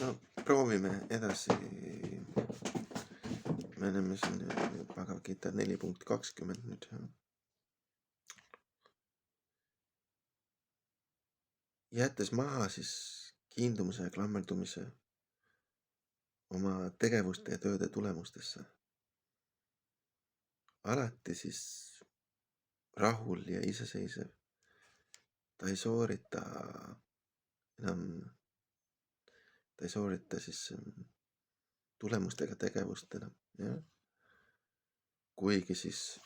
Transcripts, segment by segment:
No proovime edasi. Me oleme siin Bhagavad Gita 4.20 nüüd. Jättes maha siis kiindumuse ja klammerdumise oma tegevuste ja tööde tulemustesse. Alati siis rahul ja iseseisev. Ta ei soorita enam, ta ei soorita siis tulemustega tegevust enam, jah. Kuigi siis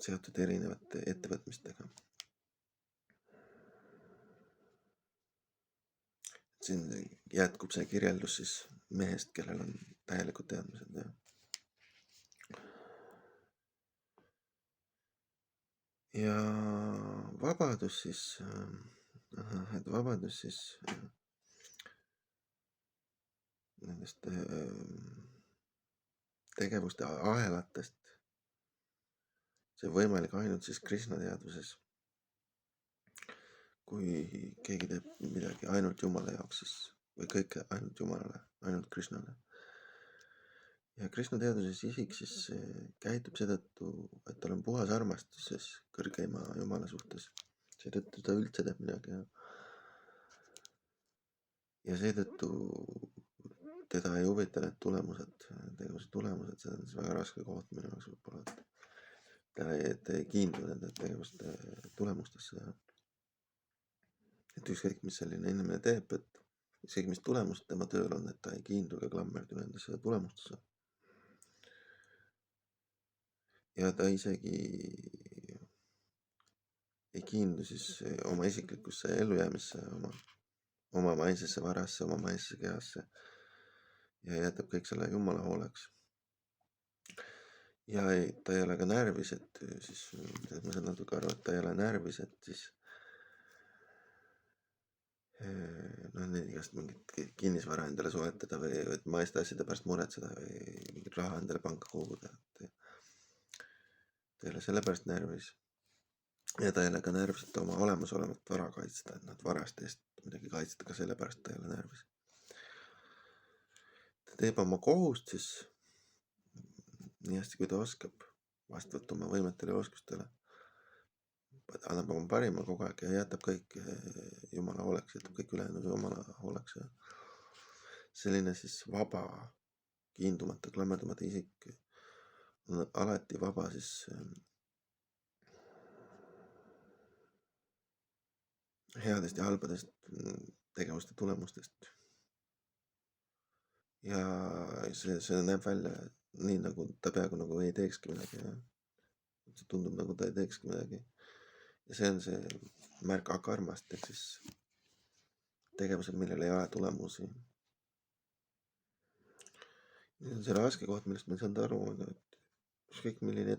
seotud erinevate ettevõtmistega. Siin jätkub see kirjeldus siis mehest, kellel on täielikud teadmised, jah. Ja vabadus siis, nendest tegevuste ahelatest. See on võimalik ainult siis Krishna teadvuses. Kui keegi teeb midagi ainult Jumala jaoks siis, või kõike ainult Jumalale, ainult Krishnale. Ja Krishna teaduses isik siis käitub seetõttu, et tal on puhas armastus siis kõrgeima Jumala suhtes. Seetõttu ta üldse teeb midagi. Ja seetõttu teda ei huvita need tegevuse tulemused, see on siis väga raske koht minu jaoks võib-olla, et ta ei kiindu nende tegevuste tulemustesse. Et ükskõik, mis selline inimene teeb, et ükskõik, mis tulemust tema tööl on, et ta ei kiindu ega klammerdu nendesse tulemustesse. Ja ta isegi ei kiindu siis oma isiklikusse ellujäämisse, oma maisesse varasse, oma maisesse kehasse ja jätab kõik selle Jumala hooleks. Ja ta ei ole ka närvis, et siis, ma saan natuke aru, et ta ei ole närvis, et siis igast mingit kinnisvara endale soetada või et maiste asjade pärast muretseda või mingit raha endale panka koguda. Ta ei ole selle pärast närvis. Ja ta ei ole ka närvis, et oma olemasolevat vara kaitsta, et nad varast eest midagi kaitsta, ka selle pärast ta ei ole närvis. Ta teeb oma kohust siis nii hästi, kui ta oskab, vastavalt oma võimetele ja oskustele. Annab oma parima kogu aeg ja jätab kõik Jumala hooleks, jätab kõik ülejäänud Jumala hooleks. Selline siis vaba, kiindumata, klammerdumata isik on alati vaba siis headest ja halbadest tegevuste tulemustest. Ja see näeb välja nii, nagu ta peaaegu nagu ei teekski midagi. See tundub nagu ta ei teekski midagi. Ja see on see märk akarmast, ehk siis tegevused, millel ei ole tulemusi. See raske koht, millest ma ei saanud aru, et ükskõik milline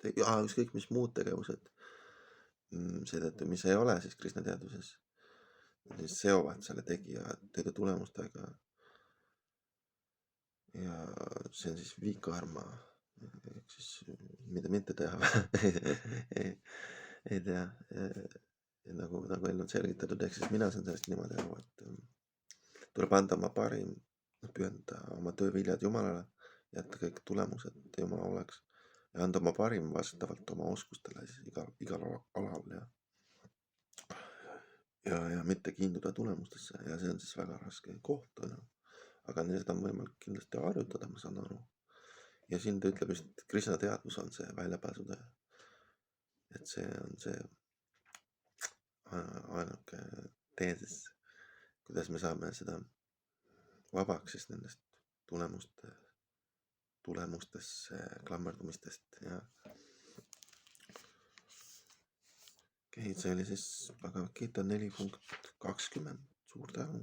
ükskõik mis muud tegevused, seetõttu, mis ei ole siis Krishna teaduses, siis seovad selle tegija tööde tulemustega. Ja see on siis vikarma, ehk siis mida mitte teha. ei tea, nagu enne selgitatud, ehk siis mina saan sellest niimoodi aru, et tuleb anda oma parim, pühendada oma tööviljad Jumalale, jätta kõik tulemused Jumala oleks ja anda oma parim vastavalt oma oskustele siis igal alal ja mitte kiinduda tulemustesse ja see on siis väga raske koht, aga seda on võimalik kindlasti harjutada, ma saan aru. Ja siin ta ütleb just, et Krishna teadvus on see väljapääsude, et see on see ainuke tee siis, kuidas me saame seda vabaks siis nendest tulemustesse klammerdumistest ja okei, see oli siis Bhagavad Gita 4.20. Suur tänu!